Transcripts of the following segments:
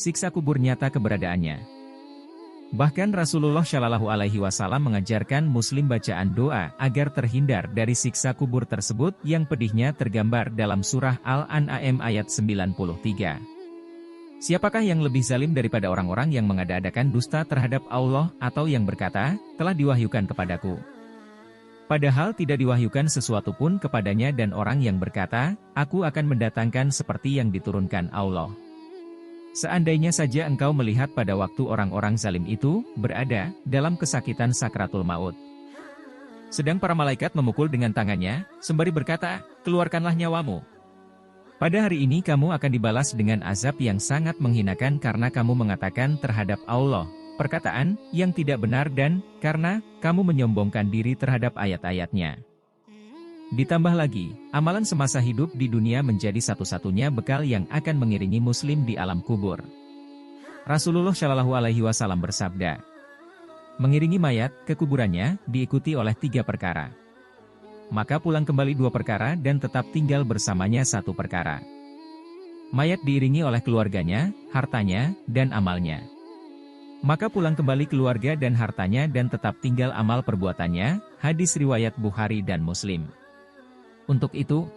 siksa kubur nyata keberadaannya. Bahkan Rasulullah Shallallahu Alaihi Wasallam mengajarkan Muslim bacaan doa agar terhindar dari siksa kubur tersebut yang pedihnya tergambar dalam surah Al-An'am ayat 93. Siapakah yang lebih zalim daripada orang-orang yang mengada-adakan dusta terhadap Allah atau yang berkata, telah diwahyukan kepadaku? Padahal tidak diwahyukan sesuatu pun kepadanya, dan orang yang berkata, aku akan mendatangkan seperti yang diturunkan Allah. Seandainya saja engkau melihat pada waktu orang-orang zalim itu berada dalam kesakitan sakratul maut, sedang para malaikat memukul dengan tangannya, sembari berkata, keluarkanlah nyawamu. Pada hari ini kamu akan dibalas dengan azab yang sangat menghinakan karena kamu mengatakan terhadap Allah perkataan yang tidak benar dan karena kamu menyombongkan diri terhadap ayat-ayatnya. Ditambah lagi, amalan semasa hidup di dunia menjadi satu-satunya bekal yang akan mengiringi Muslim di alam kubur. Rasulullah Shallallahu Alaihi Wasallam bersabda, mengiringi mayat ke kuburannya diikuti oleh 3 perkara. Maka pulang kembali 2 perkara dan tetap tinggal bersamanya 1 perkara. Mayat diiringi oleh keluarganya, hartanya, dan amalnya. Maka pulang kembali keluarga dan hartanya dan tetap tinggal amal perbuatannya. Hadis riwayat Bukhari dan Muslim. Untuk itu,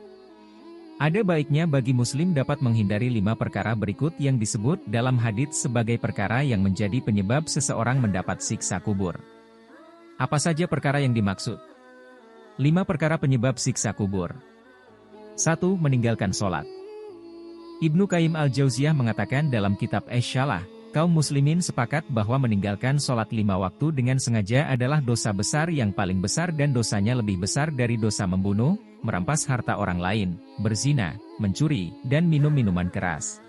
ada baiknya bagi Muslim dapat menghindari 5 perkara berikut yang disebut dalam hadits sebagai perkara yang menjadi penyebab seseorang mendapat siksa kubur. Apa saja perkara yang dimaksud? 5 perkara penyebab siksa kubur. 1. Meninggalkan sholat. Ibnu Qayyim al-Jauziyah mengatakan dalam kitab Asy-Syalah, kaum muslimin sepakat bahwa meninggalkan sholat 5 waktu dengan sengaja adalah dosa besar yang paling besar dan dosanya lebih besar dari dosa membunuh, merampas harta orang lain, berzina, mencuri, dan minum minuman keras.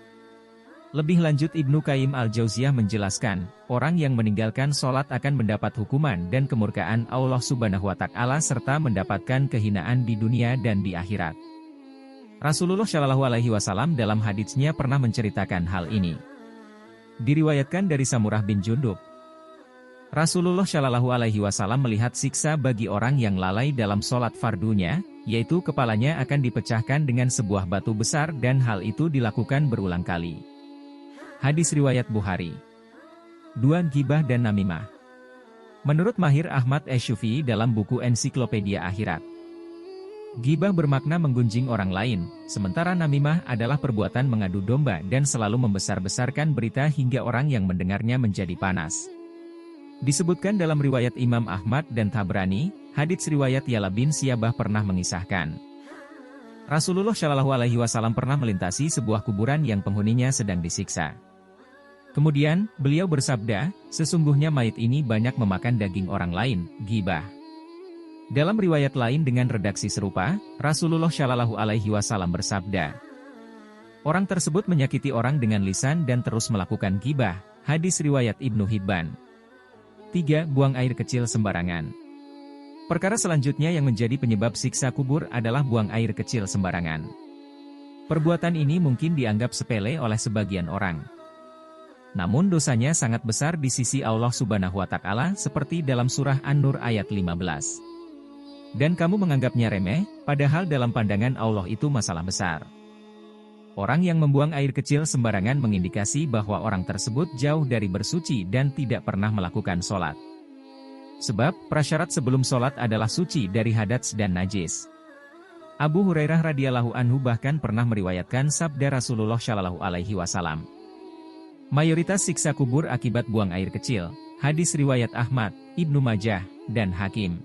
Lebih lanjut Ibnu Qayyim al-Jauziyah menjelaskan, orang yang meninggalkan sholat akan mendapat hukuman dan kemurkaan Allah Subhanahu wa Ta'ala serta mendapatkan kehinaan di dunia dan di akhirat. Rasulullah Shallallahu Alaihi Wasallam dalam haditsnya pernah menceritakan hal ini. Diriwayatkan dari Samurah bin Jundub, Rasulullah Shallallahu Alaihi Wasallam melihat siksa bagi orang yang lalai dalam sholat fardunya, yaitu kepalanya akan dipecahkan dengan sebuah batu besar dan hal itu dilakukan berulang kali. Hadis riwayat Bukhari. 2. Ghibah dan namimah. Menurut Mahir Ahmad Asy-Syufi'i dalam buku Ensiklopedia Akhirat, ghibah bermakna menggunjing orang lain, sementara namimah adalah perbuatan mengadu domba dan selalu membesar-besarkan berita hingga orang yang mendengarnya menjadi panas. Disebutkan dalam riwayat Imam Ahmad dan Tabrani, hadits riwayat Ya'la bin Siyabah pernah mengisahkan, Rasulullah Shallallahu Alaihi Wasallam pernah melintasi sebuah kuburan yang penghuninya sedang disiksa. Kemudian, beliau bersabda, sesungguhnya mayit ini banyak memakan daging orang lain, ghibah. Dalam riwayat lain dengan redaksi serupa, Rasulullah Shallallahu Alaihi Wasallam bersabda, orang tersebut menyakiti orang dengan lisan dan terus melakukan ghibah. Hadis riwayat Ibnu Hibban. 3. Buang air kecil sembarangan. Perkara selanjutnya yang menjadi penyebab siksa kubur adalah buang air kecil sembarangan. Perbuatan ini mungkin dianggap sepele oleh sebagian orang. Namun dosanya sangat besar di sisi Allah Subhanahu wa Ta'ala seperti dalam surah An-Nur ayat 15. Dan kamu menganggapnya remeh, padahal dalam pandangan Allah itu masalah besar. Orang yang membuang air kecil sembarangan mengindikasi bahwa orang tersebut jauh dari bersuci dan tidak pernah melakukan sholat. Sebab, prasyarat sebelum sholat adalah suci dari hadats dan najis. Abu Hurairah radhiyallahu anhu bahkan pernah meriwayatkan sabda Rasulullah Shallallahu Alaihi Wasallam. Mayoritas siksa kubur akibat buang air kecil. Hadis riwayat Ahmad, Ibnu Majah, dan Hakim.